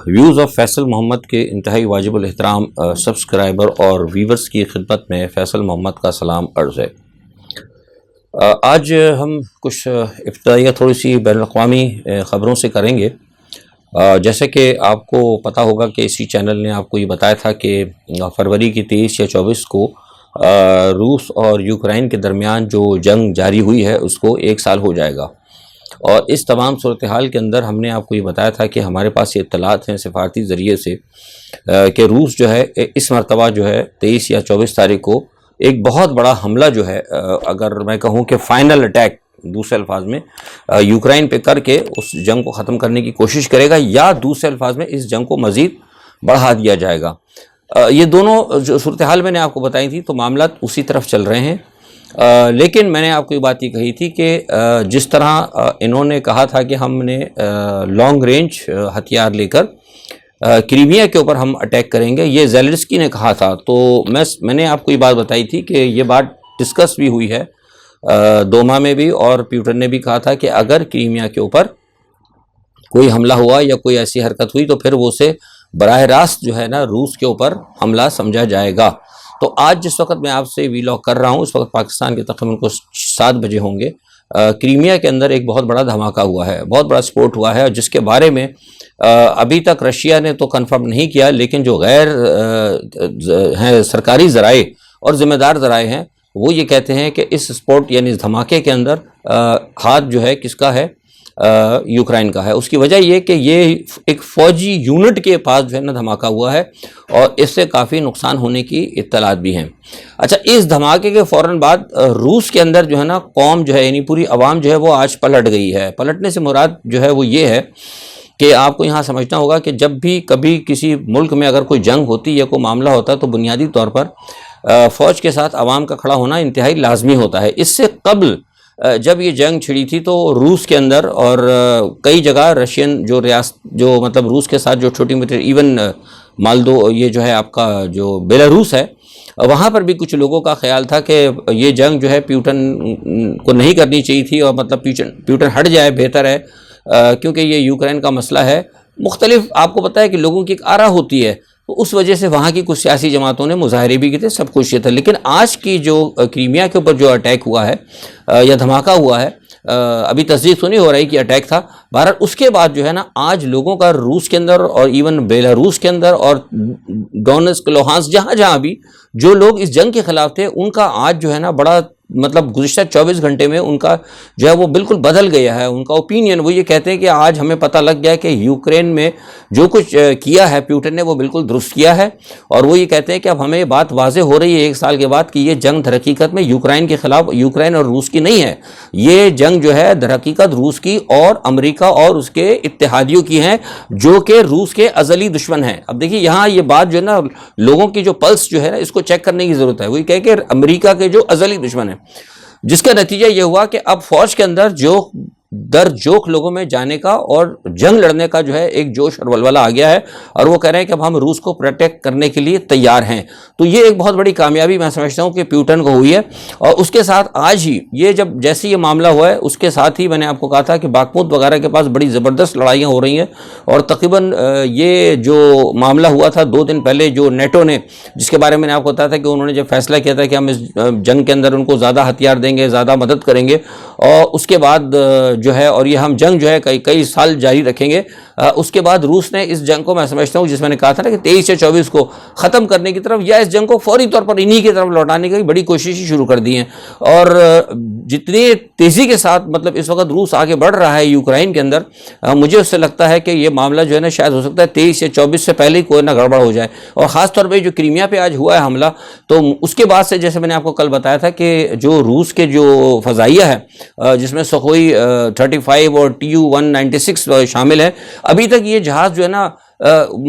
Views of Faisal محمد کے انتہائی واجب الاحترام سبسکرائبر اور ویورز کی خدمت میں فیصل محمد کا سلام عرض ہے۔ آج ہم کچھ ابتدائیہ تھوڑی سی بین الاقوامی خبروں سے کریں گے۔ جیسے کہ آپ کو پتہ ہوگا کہ اسی چینل نے آپ کو یہ بتایا تھا کہ فروری کی 23 یا 24 کو روس اور یوکرائن کے درمیان جو جنگ جاری ہوئی ہے اس کو 1 سال ہو جائے گا، اور اس تمام صورتحال کے اندر ہم نے آپ کو یہ بتایا تھا کہ ہمارے پاس یہ اطلاعات ہیں سفارتی ذریعے سے کہ روس جو ہے اس مرتبہ جو ہے 23 یا 24 تاریخ کو ایک بہت بڑا حملہ جو ہے، اگر میں کہوں کہ فائنل اٹیک دوسرے الفاظ میں یوکرائن پہ کر کے اس جنگ کو ختم کرنے کی کوشش کرے گا، یا دوسرے الفاظ میں اس جنگ کو مزید بڑھا دیا جائے گا۔ یہ دونوں جو صورتحال میں نے آپ کو بتائی تھی تو معاملات اسی طرف چل رہے ہیں، لیکن میں نے آپ کو یہ بات یہ کہی تھی کہ جس طرح انہوں نے کہا تھا کہ ہم نے لانگ رینج ہتھیار لے کر کریمیا کے اوپر ہم اٹیک کریں گے، یہ زیلنسکی نے کہا تھا، تو میں نے آپ کو یہ بات بتائی تھی کہ یہ بات ڈسکس بھی ہوئی ہے دوما میں بھی، اور پیوٹن نے بھی کہا تھا کہ اگر کریمیا کے اوپر کوئی حملہ ہوا یا کوئی ایسی حرکت ہوئی تو پھر وہ اسے براہ راست جو ہے نا روس کے اوپر حملہ سمجھا جائے گا۔ تو آج جس وقت میں آپ سے ویلاگ کر رہا ہوں اس وقت پاکستان کے تقریباً کو 7 بجے ہوں گے، کریمیا کے اندر ایک بہت بڑا دھماکہ ہوا ہے، بہت بڑا سپورٹ ہوا ہے، جس کے بارے میں ابھی تک رشیا نے تو کنفرم نہیں کیا، لیکن جو غیر ہیں سرکاری ذرائع اور ذمہ دار ذرائع ہیں وہ یہ کہتے ہیں کہ اس سپورٹ یعنی اس دھماکے کے اندر ہاتھ جو ہے کس کا ہے، یوکرائن کا ہے۔ اس کی وجہ یہ کہ یہ ایک فوجی یونٹ کے پاس جو ہے نا دھماکہ ہوا ہے، اور اس سے کافی نقصان ہونے کی اطلاعات بھی ہیں۔ اچھا، اس دھماکے کے فوراً بعد روس کے اندر جو ہے نا قوم جو ہے یعنی پوری عوام جو ہے وہ آج پلٹ گئی ہے۔ پلٹنے سے مراد جو ہے وہ یہ ہے کہ آپ کو یہاں سمجھنا ہوگا کہ جب بھی کبھی کسی ملک میں اگر کوئی جنگ ہوتی یا کوئی معاملہ ہوتا ہے تو بنیادی طور پر فوج کے ساتھ عوام کا کھڑا ہونا انتہائی لازمی ہوتا ہے۔ اس سے قبل جب یہ جنگ چھڑی تھی تو روس کے اندر اور کئی جگہ رشین جو ریاست جو مطلب روس کے ساتھ جو چھوٹی موٹی ایون مالدو یہ جو ہے آپ کا جو بیلاروس ہے، وہاں پر بھی کچھ لوگوں کا خیال تھا کہ یہ جنگ جو ہے پیوٹن کو نہیں کرنی چاہیے تھی، اور مطلب پیوٹن ہٹ جائے بہتر ہے، کیونکہ یہ یوکرائن کا مسئلہ ہے۔ مختلف آپ کو پتہ ہے کہ لوگوں کی ایک آرا ہوتی ہے، تو اس وجہ سے وہاں کی کچھ سیاسی جماعتوں نے مظاہرے بھی کیے تھے، سب کچھ یہ تھا۔ لیکن آج کی جو کریمیا کے اوپر جو اٹیک ہوا ہے یا دھماکہ ہوا ہے، ابھی تصدیق تو نہیں ہو رہی کہ اٹیک تھا، بہرحال اس کے بعد جو ہے نا آج لوگوں کا روس کے اندر اور ایون بیلاروس کے اندر اور ڈونیٹسک لوہانسک جہاں بھی جو لوگ اس جنگ کے خلاف تھے ان کا آج جو ہے نا بڑا مطلب گزشتہ 24 گھنٹے میں ان کا جو ہے وہ بالکل بدل گیا ہے۔ ان کا اوپینین وہ یہ کہتے ہیں کہ آج ہمیں پتہ لگ گیا کہ یوکرین میں جو کچھ کیا ہے پیوٹن نے وہ بالکل درست کیا ہے، اور وہ یہ کہتے ہیں کہ اب ہمیں بات واضح ہو رہی ہے 1 سال کے بعد کہ یہ جنگ در حقیقت میں یوکرائن کے خلاف یوکرائن اور روس کی نہیں ہے، یہ جنگ جو ہے در حقیقت روس کی اور امریکہ اور اس کے اتحادیوں کی ہیں جو کہ روس کے ازلی دشمن ہیں۔ اب دیکھیے یہاں یہ بات جو ہے نا لوگوں کی جو پلس جو ہے نا اس کو چیک کرنے کی ضرورت ہے۔ وہ یہ کہے کہ امریکہ کے جو ازلی دشمن ہیں، جس کا نتیجہ یہ ہوا کہ اب فوج کے اندر جوک لوگوں میں جانے کا اور جنگ لڑنے کا جو ہے ایک جوش اور ولولہ آ گیا ہے، اور وہ کہہ رہے ہیں کہ اب ہم روس کو پروٹیکٹ کرنے کے لیے تیار ہیں۔ تو یہ ایک بہت بڑی کامیابی میں سمجھتا ہوں کہ پیوٹن کو ہوئی ہے، اور اس کے ساتھ آج ہی یہ جیسے یہ معاملہ ہوا ہے اس کے ساتھ ہی میں نے آپ کو کہا تھا کہ باکموت وغیرہ کے پاس بڑی زبردست لڑائیاں ہو رہی ہیں، اور تقریباً یہ جو معاملہ ہوا تھا 2 دن پہلے جو نیٹو نے جس کے بارے میں نے آپ کو بتایا تھا کہ انہوں نے جب فیصلہ کیا تھا کہ ہم اس جنگ کے اندر ان کو زیادہ ہتھیار دیں گے، زیادہ مدد کریں گے، اور اس کے بعد جو ہے اور یہ ہم جنگ جو ہے کئی سال جاری رکھیں گے، اس کے بعد روس نے اس جنگ کو میں سمجھتا ہوں جس میں نے کہا تھا نا کہ 23 یا 24 کو ختم کرنے کی طرف یا اس جنگ کو فوری طور پر انہی کی طرف لوٹانے کی بڑی کوششیں شروع کر دی ہیں، اور جتنی تیزی کے ساتھ مطلب اس وقت روس آگے بڑھ رہا ہے یوکرائن کے اندر، مجھے اس سے لگتا ہے کہ یہ معاملہ جو ہے نا شاید ہو سکتا ہے 23 یا 24 سے پہلے ہی کوئی نہ گڑبڑ ہو جائے، اور خاص طور پہ جو کریمیا پہ آج ہوا ہے حملہ، تو اس کے بعد سے جیسے میں نے آپ کو کل بتایا تھا کہ جو روس کے جو فضائیہ ہے جس میں سخوئی 35 اور Tu-196 شامل ہیں، ابھی تک یہ جہاز جو ہے نا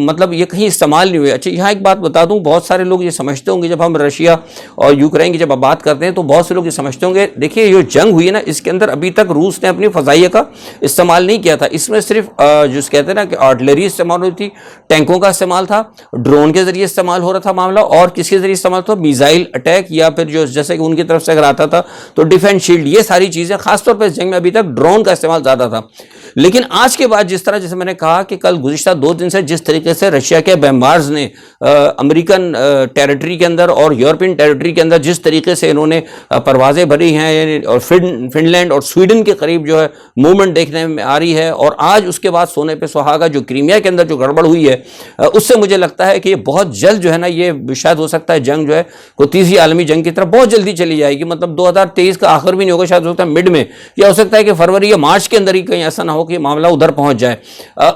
مطلب یہ کہیں استعمال نہیں ہوئے۔ اچھا یہاں ایک بات بتا دوں، بہت سارے لوگ یہ سمجھتے ہوں گے جب ہم رشیا اور یوکرائن کی جب بات کرتے ہیں تو بہت سے لوگ یہ سمجھتے ہوں گے دیکھیے یہ جنگ ہوئی ہے نا اس کے اندر ابھی تک روس نے اپنی فضائیہ کا استعمال نہیں کیا تھا، اس میں صرف جس کہتے ہیں نا کہ آرٹلری استعمال ہوئی تھی، ٹینکوں کا استعمال تھا، ڈرون کے ذریعے استعمال ہو رہا تھا معاملہ، اور کس کے ذریعے استعمال تھا، میزائل اٹیک، یا پھر جو جیسے کہ ان کی طرف سے اگر آتا تھا تو ڈیفینس شیلڈ، یہ ساری چیزیں خاص طور پہ اس جنگ میں ابھی تک ڈرون کا استعمال زیادہ تھا۔ لیکن آج کے بعد جس طرح جیسے میں نے کہا کہ کل گزشتہ 2 دن سے جس طریقے سے رشیا کے بمبارز نے امریکن ٹیریٹری کے اندر اور یورپین ٹیریٹری کے اندر جس طریقے سے انہوں نے پروازیں بھری ہیں، یعنی اور فن لینڈ اور سویڈن کے قریب جو ہے موومنٹ دیکھنے میں آ رہی ہے، اور آج اس کے بعد سونے پہ سہاگا جو کرائمیا کے اندر جو گڑبڑ ہوئی ہے، اس سے مجھے لگتا ہے کہ یہ بہت جلد جو ہے نا، یہ شاید ہو سکتا ہے جنگ جو ہے کوئی تیسری عالمی جنگ کی طرف بہت جلدی چلی جائے گی، مطلب 2023 کا آخر بھی نہیں ہوگا، شاید ہو سکتا ہے مڈ میں، یا ہو سکتا ہے کہ فروری یا مارچ کے اندر ہی کہیں ایسا نہ ہو کہ معاملہ ادھر پہنچ جائے۔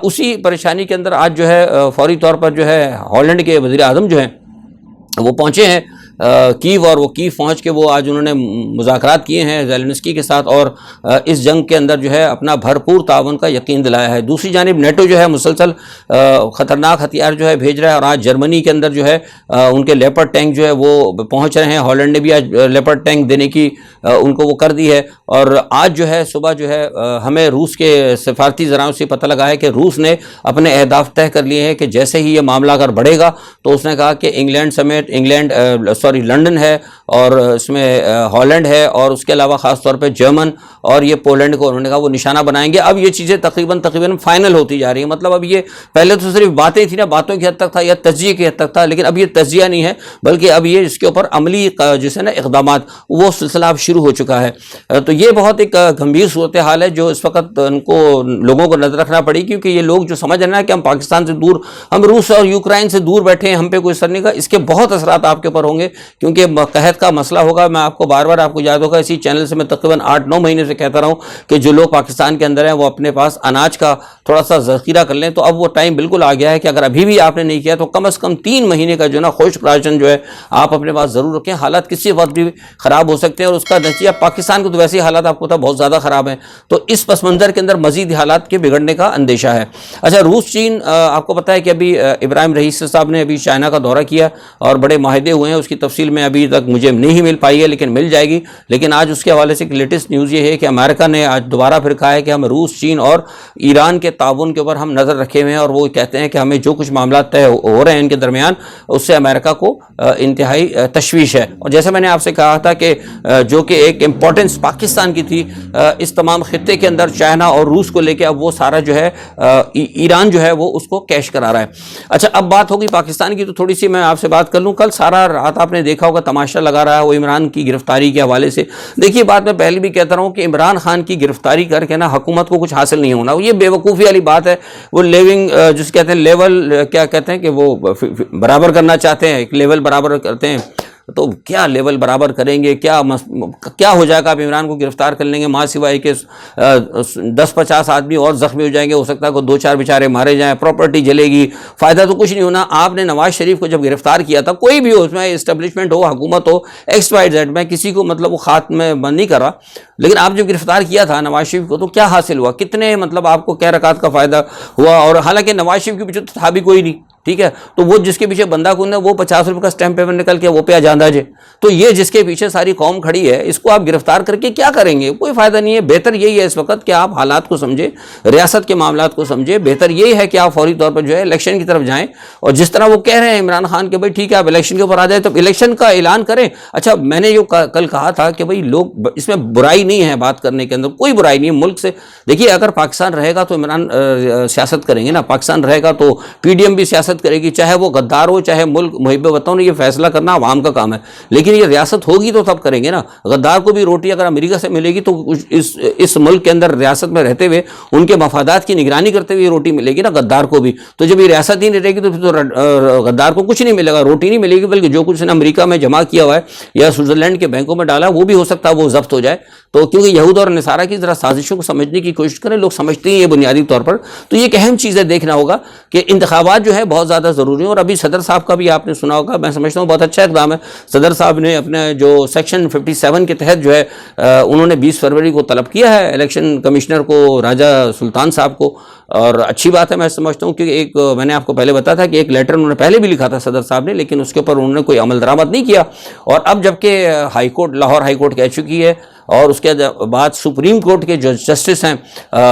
اسی پریشانی کے اندر آج جو ہے فوری طور پر جو ہے ہالینڈ کے وزیر اعظم جو ہیں وہ پہنچے ہیں کیو، اور وہ کیو پہنچ کے وہ آج انہوں نے مذاکرات کیے ہیں زیلنسکی کے ساتھ، اور اس جنگ کے اندر جو ہے اپنا بھرپور تعاون کا یقین دلایا ہے۔ دوسری جانب نیٹو جو ہے مسلسل خطرناک ہتھیار جو ہے بھیج رہا ہے، اور آج جرمنی کے اندر جو ہے ان کے لیپرڈ ٹینک جو ہے وہ پہنچ رہے ہیں، ہالینڈ نے بھی آج لیپرڈ ٹینک دینے کی ان کو وہ کر دی ہے۔ اور آج جو ہے صبح جو ہے ہمیں روس کے سفارتی ذرائع سے پتہ لگا ہے کہ روس نے اپنے اہداف طے کر لیے ہیں کہ جیسے ہی یہ معاملہ اگر بڑھے گا تو اس نے کہا کہ انگلینڈ سمیت لنڈن ہے، اور اس میں ہالینڈ ہے، اور اس کے علاوہ خاص طور پہ جرمن اور یہ پولینڈ کو انہوں نے کہا وہ نشانہ بنائیں گے۔ اب یہ چیزیں تقریباً فائنل ہوتی جا رہی ہیں، مطلب اب یہ پہلے تو صرف باتیں تھیں نا، باتوں کی حد تک تھا یا تجزیے کی حد تک تھا، لیکن اب یہ تجزیہ نہیں ہے بلکہ اب یہ اس کے اوپر عملی جسے نا اقدامات، وہ سلسلہ اب شروع ہو چکا ہے۔ تو یہ بہت ایک گمبھیر صورتحال ہے جو اس وقت ان کو لوگوں کو نظر رکھنا پڑی، کیونکہ یہ لوگ جو سمجھ رہے ہیں کہ ہم پاکستان سے دور، ہم روس اور یوکرائن سے دور بیٹھے ہیں، ہم پہ کوئی اثر نہیں کا، اس کے بہت اثرات آپ کے اوپر ہوں گے، کیونکہ قحط کا مسئلہ ہوگا۔ میں آپ کو بار بار آپ کو یاد ہوگا اسی چینل سے میں تقریباً 8-9 مہینے سے کہتا رہا ہوں کہ جو لوگ پاکستان کے اندر ہیں وہ اپنے پاس اناج کا تھوڑا سا ذخیرہ کر لیں، تو اب وہ ٹائم بالکل آ گیا ہے کہ اگر ابھی بھی آپ نے نہیں کیا تو کم از کم 3 مہینے کا جو نا خشک راشن جو ہے آپ اپنے پاس ضرور رکھیں۔ حالات کسی وقت بھی خراب ہو سکتے ہیں، اور اس کا نتیجہ پاکستان کو تو ویسے ہی حالات آپ کو پتہ بہت زیادہ خراب ہیں، تو اس پس منظر کے اندر مزید حالات کے بگڑنے کا اندیشہ ہے۔ اچھا، روس چین، آپ کو پتہ ہے کہ ابھی ابراہیم رئیسی صاحب نے ابھی چائنا کا دورہ کیا اور بڑے معاہدے ہوئے ہیں، اس کی تفصیل میں ابھی تک مجھے نہیں مل پائی ہے لیکن مل جائے گی۔ لیکن آج اس کے حوالے سے ایک لیٹسٹ نیوز یہ ہے کہ امریکہ نے آج دوبارہ پھر کہا ہے کہ ہم روس، چین اور ایران کے تعاون کے اوپر ہم نظر رکھے ہوئے ہیں، اور وہ کہتے ہیں کہ ہمیں جو کچھ معاملات طے ہو رہے ہیں ان کے درمیان، اس سے امریکہ کو انتہائی تشویش ہے۔ اور جیسے میں نے آپ سے کہا تھا کہ جو کہ ایک امپورٹنس پاکستان کی تھی اس تمام خطے کے اندر چائنا اور روس کو لے کے، اب وہ سارا جو ہے ایران جو ہے وہ اس کو کیش کرا رہا ہے۔ اچھا، اب بات ہوگی پاکستان کی، تو تھوڑی سی میں آپ سے بات کر لوں۔ کل سارا رات آپ نے دیکھا ہوگا تماشا لگا رہا ہے وہ عمران کی گرفتاری کے حوالے سے۔ دیکھیے، بات میں پہلے بھی کہتا رہا ہوں کہ عمران خان کی گرفتاری کر کے نا حکومت کو کچھ حاصل نہیں ہونا، یہ بے وقوفی والی بات ہے۔ وہ لیونگ جس کہتے ہیں لیول، کیا کہتے ہیں کہ وہ برابر کرنا چاہتے ہیں، ایک لیول برابر کرتے ہیں، تو کیا لیول برابر کریں گے؟ کیا ہو جائے گا؟ آپ عمران کو گرفتار کر لیں گے، ماں سوائے کہ 10-50 آدمی اور زخمی ہو جائیں گے، ہو سکتا ہے کہ 2-4 بیچارے مارے جائیں، پراپرٹی جلے گی، فائدہ تو کچھ نہیں ہونا۔ آپ نے نواز شریف کو جب گرفتار کیا تھا، کوئی بھی ہو، اس میں اسٹیبلشمنٹ ہو، حکومت ہو، XYZ، میں کسی کو مطلب وہ خاتمے بند نہیں کر رہا، لیکن آپ جب گرفتار کیا تھا نواز شریف کو تو کیا حاصل ہوا؟ کتنے مطلب آپ کو کیا رکعت کا فائدہ ہوا؟ اور حالانکہ نواز شریف کے پیچھے تو تھا بھی کوئی نہیں، ٹھیک ہے، تو وہ جس کے پیچھے بندہ کن ہے وہ 50 روپے کا اسٹیمپ پیپر نکل کے وہ پہ جاندہ جے، تو یہ جس کے پیچھے ساری قوم کھڑی ہے، اس کو آپ گرفتار کر کے کیا کریں گے؟ کوئی فائدہ نہیں ہے۔ بہتر یہی ہے اس وقت کہ آپ حالات کو سمجھیں، ریاست کے معاملات کو سمجھیں۔ بہتر یہی ہے کہ آپ فوری طور پر جو ہے الیکشن کی طرف جائیں، اور جس طرح وہ کہہ رہے ہیں عمران خان کہ بھائی ٹھیک ہے آپ الیکشن کے اوپر آ جائیں، تو الیکشن کا اعلان کریں۔ اچھا، میں نے جو کل کہا تھا کہ بھائی لوگ، اس میں برائی نہیں ہے بات کرنے کے اندر، کوئی برائی نہیں ہے ملک سے۔ دیکھیے، اگر پاکستان رہے گا تو عمران سیاست کریں گے نا، پاکستان رہے گا تو PDM بھی سیاست کرے گی، چاہے وہ غدار ہو چاہے ملک محب وطن، یہ فیصلہ کرنا عوام کا کام ہے، لیکن یہ ریاست ہوگی تو تب کریں گے نا۔ غدار کو بھی روٹی اگر امریکہ سے ملے گی تو اس ملک کے اندر ریاست میں رہتے ہوئے ان کے مفادات کی نگرانی کرتے ہوئے روٹی ملے گی نا غدار کو بھی۔ تو جب یہ ریاست ہی نہیں رہے گی تو پھر تو غدار کو کچھ نہیں ملے گا، روٹی نہیں ملے گی، بلکہ جو کچھ اس نے امریکہ میں جمع کیا ہوا ہے یا سوئٹزرلینڈ کے بینکوں میں ڈالا وہ بھی ہو سکتا ہے وہ ضبط ہو جائے۔ تو کیونکہ یہود اور نصارہ کی ذرا سازشوں کو سمجھنے کی کوشش کریں، لوگ سمجھتے ہیں یہ بنیادی طور پر، تو یہ ایک اہم چیز ہے دیکھنا ہوگا کہ انتخابات جو ہے بہت زیادہ ضروری ہیں۔ اور ابھی صدر صاحب کا بھی آپ نے سنا ہوگا، میں سمجھتا ہوں بہت اچھا اقدام ہے۔ صدر صاحب نے اپنے جو سیکشن 57 کے تحت جو ہے انہوں نے 20 فروری کو طلب کیا ہے الیکشن کمشنر کو، راجہ سلطان صاحب کو، اور اچھی بات ہے میں سمجھتا ہوں، کیونکہ ایک میں نے آپ کو پہلے بتایا تھا کہ ایک لیٹر انہوں نے پہلے بھی لکھا تھا صدر صاحب نے، لیکن اس کے اوپر انہوں نے کوئی عمل درآمد نہیں کیا۔ اور اب جبکہ high court, Lahore high court کہہ چکی ہے اور اس کے بعد سپریم کورٹ کے جو جسٹس ہیں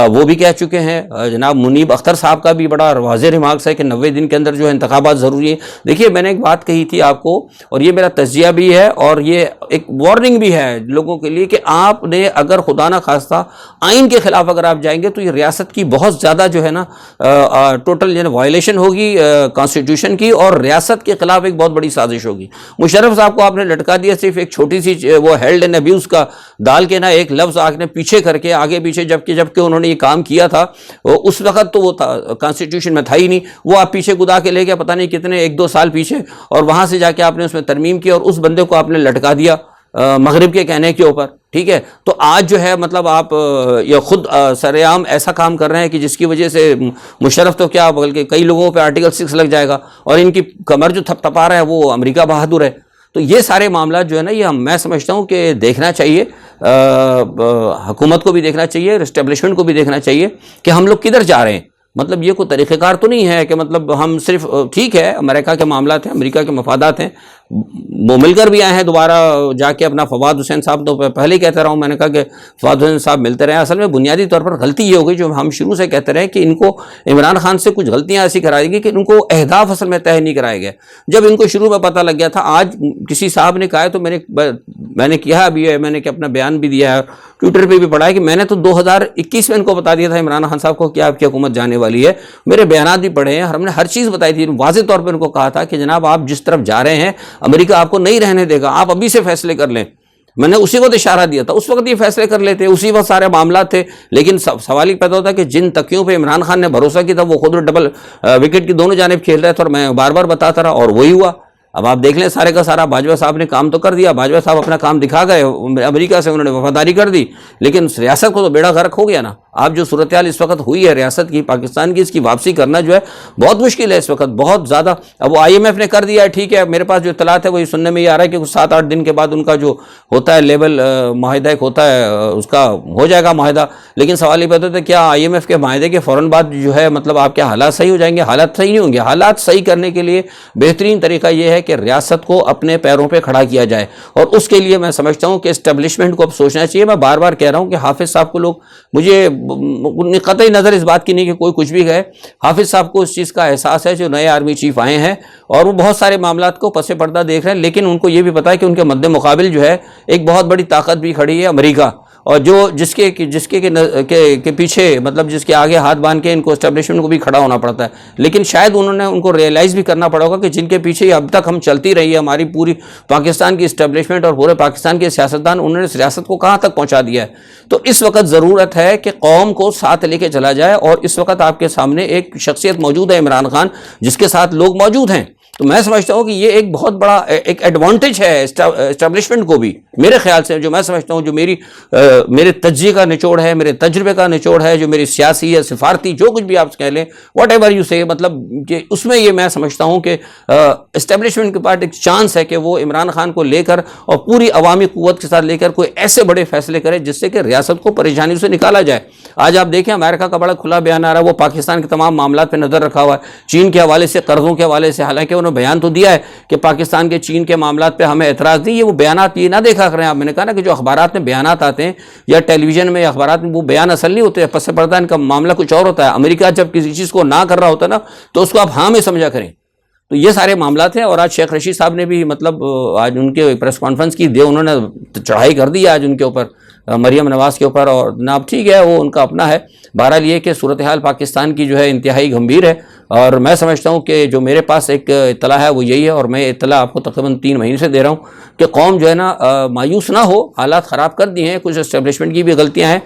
وہ بھی کہہ چکے ہیں. جناب منیب اختر صاحب کا بھی بڑا واضح ریمارکس ہے کہ 90 دن کے اندر جو ہے انتخابات ضروری ہیں. دیکھیے میں نے ایک بات کہی تھی آپ کو, اور یہ میرا تجزیہ بھی ہے اور یہ ایک وارننگ بھی ہے لوگوں کے لیے, کہ آپ نے اگر خدا نہ خواستہ آئین کے خلاف اگر آپ جائیں گے تو یہ ریاست کی بہت زیادہ جو ہے نا ٹوٹل جو ہے وائلیشن ہوگی کانسٹیٹیوشن کی, اور ریاست کے خلاف ایک بہت بڑی سازش ہوگی. مشرف صاحب کو آپ نے لٹکا دیا صرف ایک چھوٹی سی وہ ہیلڈ اینڈ ابیوز کا ڈال کے نا, ایک لفظ آپ نے پیچھے کر کے آگے پیچھے, جبکہ انہوں نے یہ کام کیا تھا اس وقت تو وہ کانسٹیٹیوشن میں تھا ہی نہیں, وہ آپ پیچھے گدا کے لے گیا پتہ نہیں کتنے 1-2 سال پیچھے, اور وہاں سے جا کے آپ نے اس میں ترمیم کی اور اس بندے کو آپ نے لٹکا دیا مغرب کے کہنے کے اوپر. ٹھیک ہے, تو آج جو ہے مطلب آپ یہ خود سر عام ایسا کام کر رہے ہیں کہ جس کی وجہ سے مشرف تو کیا بلکہ کئی لوگوں پہ آرٹیکل 6 لگ جائے گا, اور ان کی کمر جو تھپ تھپا رہا ہے وہ امریکہ بہادر ہے. تو یہ سارے معاملات جو ہے نا, یہ میں سمجھتا ہوں کہ دیکھنا چاہیے, حکومت کو بھی دیکھنا چاہیے, اسٹیبلشمنٹ کو بھی دیکھنا چاہیے کہ ہم لوگ کدھر جا رہے ہیں. مطلب یہ کوئی طریقہ کار تو نہیں ہے کہ مطلب ہم صرف, ٹھیک ہے امریکہ کے معاملات ہیں, امریکہ کے مفادات ہیں, وہ مل کر بھی آئے ہیں دوبارہ جا کے اپنا. فواد حسین صاحب تو پہلے ہی کہتا رہا ہوں, میں نے کہا کہ فواد حسین صاحب ملتے رہے. اصل میں بنیادی طور پر غلطی یہ ہو گئی جو ہم شروع سے کہتے رہے کہ ان کو عمران خان سے کچھ غلطیاں ایسی کرائی گئی کہ ان کو اہداف اصل میں طے نہیں کرائے گئے. جب ان کو شروع میں پتہ لگ گیا تھا, آج کسی صاحب نے کہا ہے تو میں نے کیا ابھی ہے, میں نے اپنا بیان بھی دیا ہے, ٹویٹر پہ بھی پڑھا ہے کہ میں نے تو 2021 میں ان کو بتا دیا تھا عمران خان صاحب کو کہ آپ کی حکومت جانے والی ہے. میرے بیانات بھی پڑھے ہیں, ہم نے ہر چیز بتائی تھی, واضح طور پہ ان کو کہا تھا کہ جناب آپ جس طرف جا رہے ہیں امریکہ آپ کو نہیں رہنے دے گا, آپ ابھی سے فیصلے کر لیں. میں نے اسی وقت اشارہ دیا تھا, اس وقت یہ فیصلے کر لیتے, اسی وقت سارے معاملات تھے. لیکن سوال ہی پیدا ہوتا کہ جن تکیوں پہ عمران خان نے بھروسہ کیا تھا وہ خود ڈبل وکٹ کی دونوں جانب کھیل رہے تھے, اور میں بار بار بتاتا رہا اور وہی ہوا. اب آپ دیکھ لیں سارے کا سارا باجوہ صاحب نے کام تو کر دیا, باجوہ صاحب اپنا کام دکھا گئے, امریکہ سے انہوں نے وفاداری کر دی, لیکن ریاست کو تو بیڑا غرق ہو گیا نا. آپ جو صورتحال اس وقت ہوئی ہے ریاست کی, پاکستان کی, اس کی واپسی کرنا جو ہے بہت مشکل ہے اس وقت, بہت زیادہ. اب وہ IMF نے کر دیا ہے, ٹھیک ہے, میرے پاس جو اطلاعات ہے وہی سننے میں یہ آ رہا ہے کہ 7-8 دن کے بعد ان کا جو ہوتا ہے لیول معاہدہ ایک ہوتا ہے اس کا ہو جائے گا معاہدہ. لیکن سوال یہ پیدا ہوتا ہے کیا IMF کے معاہدے کے فوراً بعد جو ہے مطلب آپ کے حالات صحیح ہو جائیں گے؟ حالات صحیح نہیں ہوں گے. حالات صحیح کرنے کے لیے بہترین طریقہ یہ ہے کہ ریاست کو اپنے پیروں پہ کھڑا کیا جائے, اور اس کے لیے میں سمجھتا ہوں کہ اسٹیبلشمنٹ کو اب سوچنا چاہیے. میں بار بار کہہ رہا ہوں کہ حافظ صاحب کو لوگ, مجھے قطعی نظر اس بات کی نہیں کہ کوئی کچھ بھی کہے, حافظ صاحب کو اس چیز کا احساس ہے جو نئے آرمی چیف آئے ہیں, اور وہ بہت سارے معاملات کو پس پردہ دیکھ رہے ہیں, لیکن ان کو یہ بھی پتا ہے کہ ان کے مد مقابل جو ہے ایک بہت بڑی طاقت بھی کھڑی ہے امریکہ, اور جو جس کے پیچھے مطلب جس کے آگے ہاتھ باندھ کے ان کو اسٹیبلشمنٹ کو بھی کھڑا ہونا پڑتا ہے. لیکن شاید انہوں نے ان کو ریئلائز بھی کرنا پڑا ہوگا کہ جن کے پیچھے اب تک ہم چلتی رہی ہے ہماری پوری پاکستان کی اسٹیبلشمنٹ اور پورے پاکستان کے سیاستدان, انہوں نے اس ریاست کو کہاں تک پہنچا دیا ہے. تو اس وقت ضرورت ہے کہ قوم کو ساتھ لے کے چلا جائے, اور اس وقت آپ کے سامنے ایک شخصیت موجود ہے عمران خان جس کے ساتھ لوگ موجود ہیں. تو میں سمجھتا ہوں کہ یہ ایک بہت بڑا ایک ایڈوانٹیج ہے اسٹیبلشمنٹ کو بھی, میرے خیال سے, جو میں سمجھتا ہوں, جو میرے تجزیے کا نچوڑ ہے, میرے تجربے کا نچوڑ ہے, جو میری سیاسی یا سفارتی جو کچھ بھی آپ کہہ لیں, واٹ ایور یو سے, مطلب کہ اس میں یہ میں سمجھتا ہوں کہ اسٹیبلشمنٹ کے پاس ایک چانس ہے کہ وہ عمران خان کو لے کر اور پوری عوامی قوت کے ساتھ لے کر کوئی ایسے بڑے فیصلے کرے جس سے کہ ریاست کو پریشانی سے نکالا جائے. آج آپ دیکھیں امریکہ کا بڑا کھلا بیان آ رہا ہے, وہ پاکستان کے تمام معاملات پہ نظر رکھا ہوا ہے, چین کے حوالے سے, قرضوں کے حوالے سے. حالانکہ انہوں نے بیان تو دیا ہے کہ پاکستان کے چین کے معاملات پہ ہمیں اعتراض نہیں, یہ وہ بیانات یہ نہ دیکھا کریں آپ. میں نے کہا نا کہ جو اخبارات میں بیانات آتے ہیں یا ٹیلی ویژن میں یا اخبارات میں, وہ بیان اصل نہیں ہوتے, پس پردہ ان کا معاملہ کچھ اور ہوتا ہے. امریکہ جب کسی چیز کو نہ کر رہا ہوتا ہے نا تو اس کو آپ ہاں میں سمجھا کریں. تو یہ سارے معاملات ہیں. اور آج شیخ رشید صاحب نے بھی مطلب آج ان کے پریس کانفرنس کی دے, انہوں نے چڑھائی کر دی آج ان کے اوپر, مریم نواز کے اوپر, اور جناب ٹھیک ہے وہ ان کا اپنا ہے. بہرحال یہ کہ صورتحال پاکستان کی جو ہے انتہائی گمبھیر ہے, اور میں سمجھتا ہوں کہ جو میرے پاس ایک اطلاع ہے وہ یہی ہے, اور میں اطلاع آپ کو تقریباً 3 مہینے سے دے رہا ہوں کہ قوم جو ہے نا مایوس نہ ہو. حالات خراب کر دی ہیں, کچھ اسٹیبلشمنٹ کی بھی غلطیاں ہیں,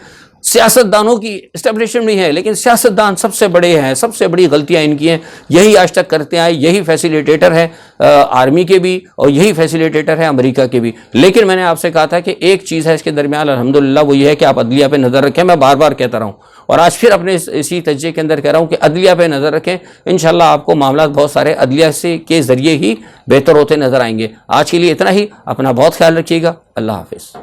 سیاستدانوں کی اسٹیبلشمنٹ بھی ہے, لیکن سیاستدان سب سے بڑے ہیں, سب سے بڑی غلطیاں ان کی ہیں. یہی آج تک کرتے آئے, یہی فیسیلیٹیٹر ہے آرمی کے بھی, اور یہی فیسیلیٹیٹر ہے امریکہ کے بھی. لیکن میں نے آپ سے کہا تھا کہ ایک چیز ہے اس کے درمیان الحمدللہ, وہ یہ ہے کہ آپ عدلیہ پہ نظر رکھیں. میں بار بار کہتا رہا ہوں, اور آج پھر اپنے اسی تجزیے کے اندر کہہ رہا ہوں کہ عدلیہ پہ نظر رکھیں. انشاءاللہ آپ کو معاملات بہت سارے عدلیہ سے کے ذریعے ہی بہتر ہوتے نظر آئیں گے. آج کے لیے اتنا ہی. اپنا بہت خیال رکھیے گا. اللہ حافظ.